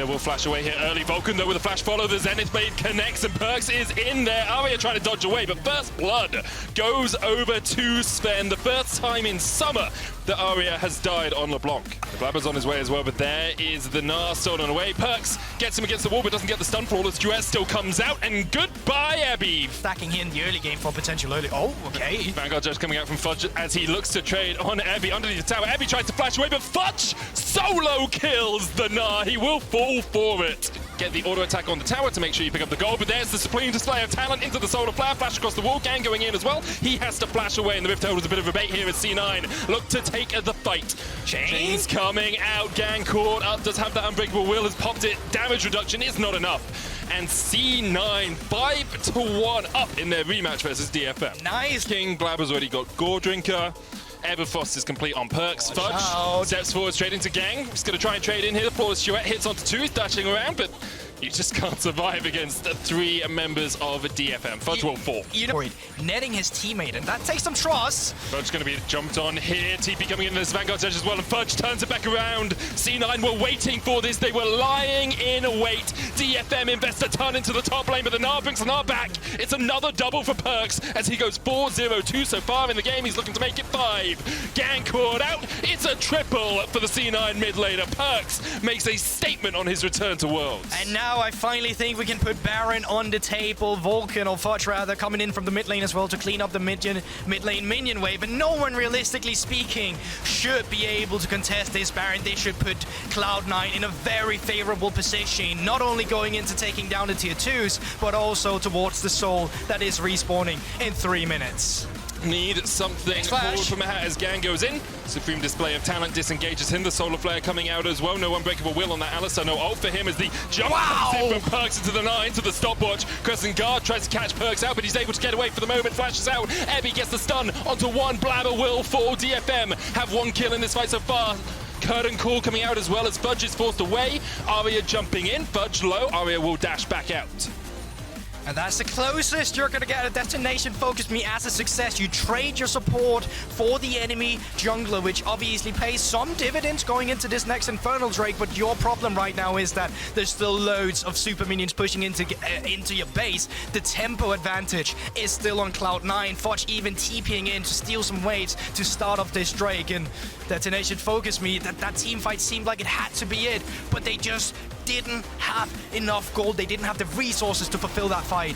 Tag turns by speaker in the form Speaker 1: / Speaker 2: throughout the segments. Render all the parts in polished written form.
Speaker 1: Aria will flash away here early. Vulcan, though, with a flash follow. The Zenith Blade connects, and Perkz is in there. Aria trying to dodge away, but First Blood goes over to Sven. The first time in summer that Aria has died on LeBlanc. The Blabber's on his way as well, but there is the Gnar stolen away. Perkz gets him against the wall, but doesn't get the stun. Flawless Duet still comes out, and goodbye, Abby.
Speaker 2: Stacking here in the early game for potential early. Oh, okay.
Speaker 1: Vanguard Judge coming out from Fudge as he looks to trade on Abby underneath the tower. Abby tries to flash away, but Fudge solo kills the Gnar. He will fall for it. Get the auto attack on the tower to make sure you pick up the gold, but there's the supreme display of talent into the solar flare. Flash across the wall, Gang going in as well. He has to flash away, and the Rift Holder's a bit of a bait here as C9 look to take the fight. Chains coming out, Gang caught up, does have that unbreakable will, has popped it. Damage reduction is not enough. And C9 5-1 up in their rematch versus DFM.
Speaker 2: Nice.
Speaker 1: King Blabber's already got Gore Drinker. Everfrost is complete on Perkz. Fudge steps forward straight into Gang. He's going to try and trade in here. The Flawless Duet hits onto 2, dashing around, but you just can't survive against 3 members of DFM. Fudge will fall.
Speaker 2: You know, netting his teammate, and that takes some trust.
Speaker 1: Fudge going to be jumped on here. TP coming in as Vanguard Judge as well, and Fudge turns it back around. C9 were waiting for this. They were lying in wait. DFM invests a ton into the top lane, but the Gnar brings the Gnar back. It's another double for Perkz as he goes 4-0-2 so far in the game. He's looking to make it 5. Gang caught out. It's a triple for the C9 mid laner. Perkz makes a statement on his return to Worlds.
Speaker 2: And now I finally think we can put Baron on the table. Vulcan, or Fudge rather, coming in from the mid lane as well to clean up the mid lane minion wave. And no one, realistically speaking, should be able to contest this Baron. They should put Cloud9 in a very favorable position, not only going into taking down the tier 2s, but also towards the soul that is respawning in 3 minutes.
Speaker 1: Need something forward from a hat as Gang goes in. Supreme display of talent disengages him. The solar flare coming out as well. No unbreakable will on that Alistar. No ult for him as the jump comes in from Perkz into the 9 to the stopwatch. Crescent Guard tries to catch Perkz out, but he's able to get away for the moment. Flashes out. Ebby gets the stun onto 1. Blabber will fall. DFM have 1 kill in this fight so far. Curtain Call coming out as well as Fudge is forced away. Aria jumping in. Fudge low. Aria will dash back out.
Speaker 2: And that's the closest you're going to get a destination focus me as a success. You trade your support for the enemy jungler, which obviously pays some dividends going into this next Infernal Drake, but your problem right now is that there's still loads of super minions pushing into your base. The tempo advantage is still on Cloud9. Fudge even TPing in to steal some waves to start off this Drake. And destination focus me, that team fight seemed like it had to be it, but they just didn't have enough gold. They didn't have the resources to fulfill that fight.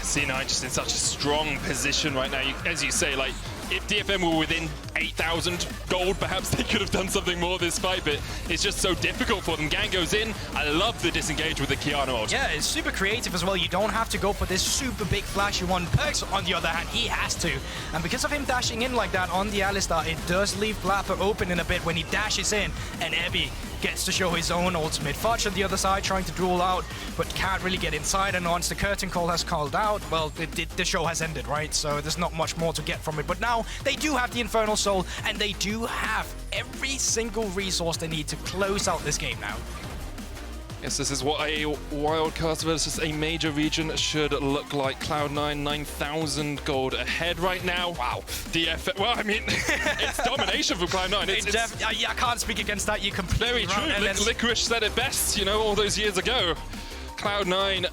Speaker 1: C9 just in such a strong position right now. As you say, like, if DFM were within 8,000 gold, perhaps they could have done something more this fight, but it's just so difficult for them. Gang goes in. I love the disengage with the Kiana ult.
Speaker 2: Yeah, it's super creative as well. You don't have to go for this super big flashy one. Perkz, on the other hand, he has to. And because of him dashing in like that on the Alistar, it does leave Blabber open in a bit when he dashes in, and Ebby gets to show his own ultimate. Fudge on the other side trying to duel out, but can't really get inside, and once the curtain call has called out, well, the show has ended, right? So there's not much more to get from it. But now they do have the Infernal Soul, and they do have every single resource they need to close out this game now.
Speaker 1: Yes, this is what a wildcard versus a major region should look like. Cloud9, 9,000 gold ahead right now. Wow. DFM, well, I mean, it's domination from Cloud9.
Speaker 2: Yeah, I can't speak against that. You completely
Speaker 1: very true. Licorice said it best, you know, all those years ago. Cloud9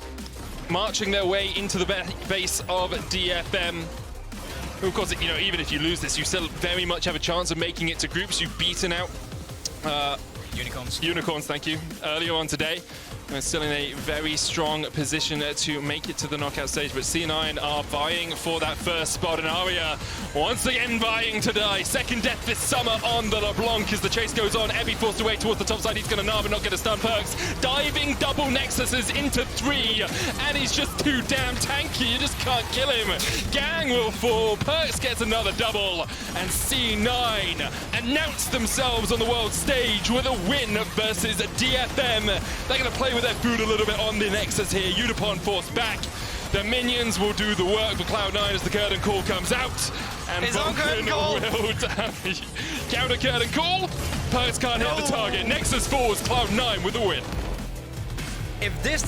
Speaker 1: marching their way into the base of DFM. Of course, you know, even if you lose this, you still very much have a chance of making it to groups. You've beaten out Unicorns, thank you, earlier on today. We're still in a very strong position to make it to the knockout stage, but C9 are vying for that first spot, and Aria once again vying to die. Second death this summer on the LeBlanc as the chase goes on. Ebby forced away towards the top side. He's going to Gnar but not get a stun. Perkz diving double nexuses into 3, and he's just too damn tanky. You just can't kill him. Gang will fall. Perkz gets another double, and C9 announce themselves on the world stage with a win versus DFM. They're going to play with their food a little bit on the Nexus here. Unipon forced back. The minions will do the work for Cloud9 as the curtain call comes out. And Vulcan will counter curtain call. Perkz can't hit the target. Nexus falls. Cloud9 with the win.
Speaker 2: If this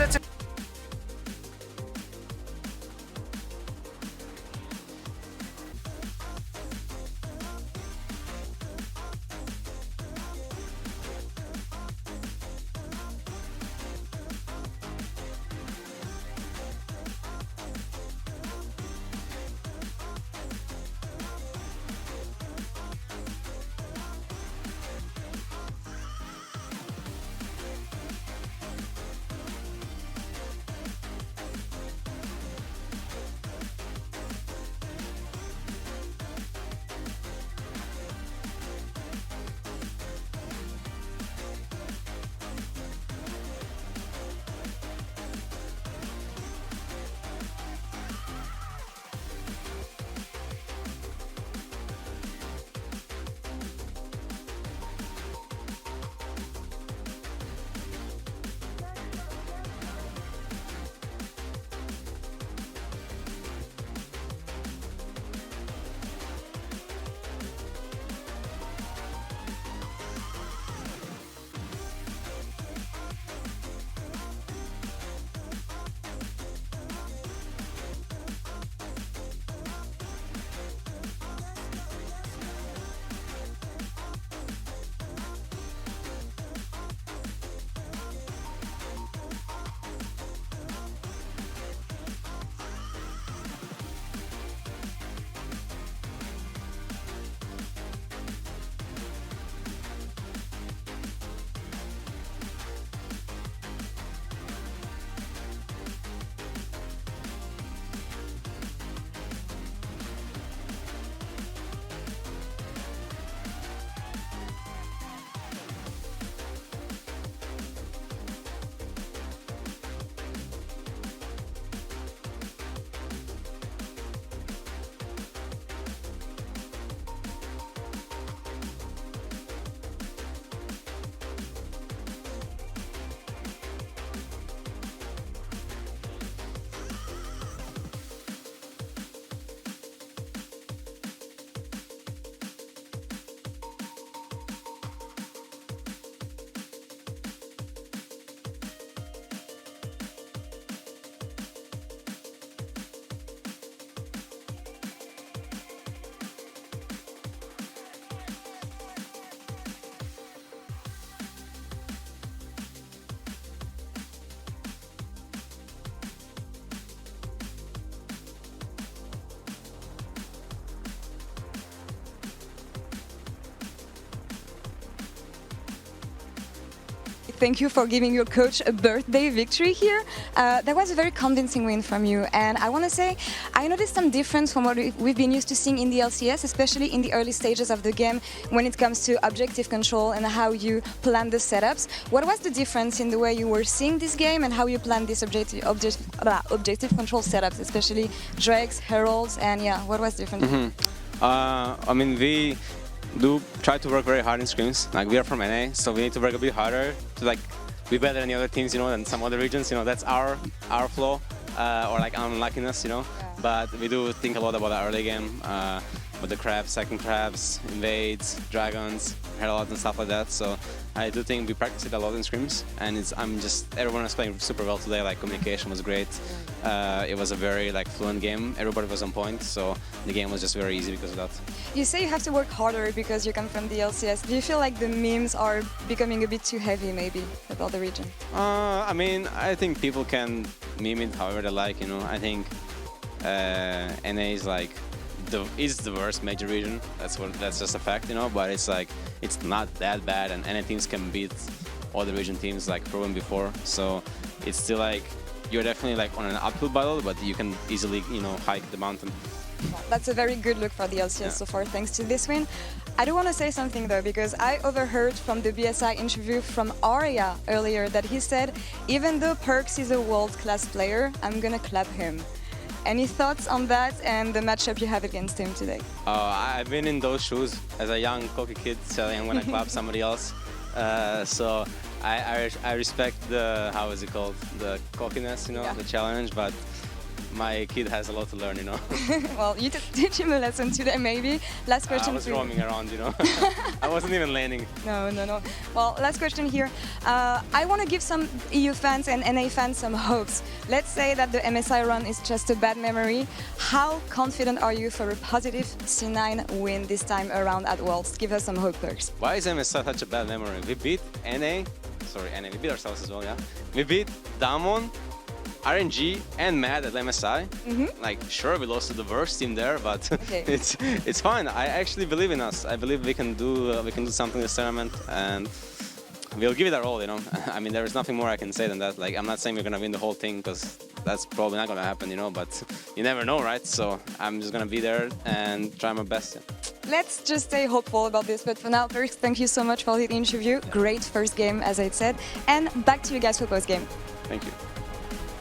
Speaker 3: thank you for giving your coach a birthday victory here. That was a very convincing win from you, and I want to say I noticed some difference from what we've been used to seeing in the LCS, especially in the early stages of the game when it comes to objective control and how you plan the setups. What was the difference in the way you were seeing this game and how you planned this objective control setups, especially Drakes, Heralds, and yeah, what was different?
Speaker 4: I mean, we do try to work very hard in scrims. Like, we are from NA, so we need to work a bit harder to like be better than the other teams, you know, than some other regions. You know, that's our flaw or like unluckiness, you know. Yeah. But we do think a lot about the early game, with the crabs, second crabs, invades, dragons, heralds and stuff like that. So I do think we practice it a lot in scrims, and everyone was playing super well today. Like, communication was great. It was a very like fluent game. Everybody was on point, so the game was just very easy because of that.
Speaker 3: You say you have to work harder because you come from the LCS. Do you feel like the memes are becoming a bit too heavy, maybe, about the region?
Speaker 4: I mean, I think people can meme it however they like. You know, I think NA is like is the worst major region. That's just a fact, you know. But it's like it's not that bad, and NA teams can beat other region teams like proven before. So it's still like you're definitely like on an uphill battle, but you can easily, you know, hike the mountain.
Speaker 3: That's a very good look for the LCS so far, thanks to this win. I do want to say something though, because I overheard from the BSI interview from Aria earlier that he said, even though Perkz is a world-class player, I'm gonna clap him. Any thoughts on that and the matchup you have against him today?
Speaker 4: I've been in those shoes as a young cocky kid, saying I'm gonna clap somebody else. So I respect the, how is it called, the cockiness, you know, the challenge, but my kid has a lot to learn, you know.
Speaker 3: Well, you teach him a lesson today, maybe. Last question.
Speaker 4: I was roaming around, you know. I wasn't even landing.
Speaker 3: No. Well, last question here. I want to give some EU fans and NA fans some hopes. Let's say that the MSI run is just a bad memory. How confident are you for a positive C9 win this time around at Worlds? Give us some hope, Perkz.
Speaker 4: Why is MSI such a bad memory? We beat NA, we beat ourselves as well, yeah. We beat Damwon, RNG and Mad at MSI. Like, sure, we lost to the worst team there, but it's fine. I actually believe in us. I believe we can do something this tournament, and we'll give it our all, you know. I mean, there is nothing more I can say than that. Like, I'm not saying we're gonna win the whole thing, because that's probably not gonna happen, you know. But you never know, right? So I'm just gonna be there and try my best. Yeah.
Speaker 3: Let's just stay hopeful about this. But for now, Perkz, thank you so much for the interview. Great first game, as I said, and back to you guys for post game.
Speaker 4: Thank you.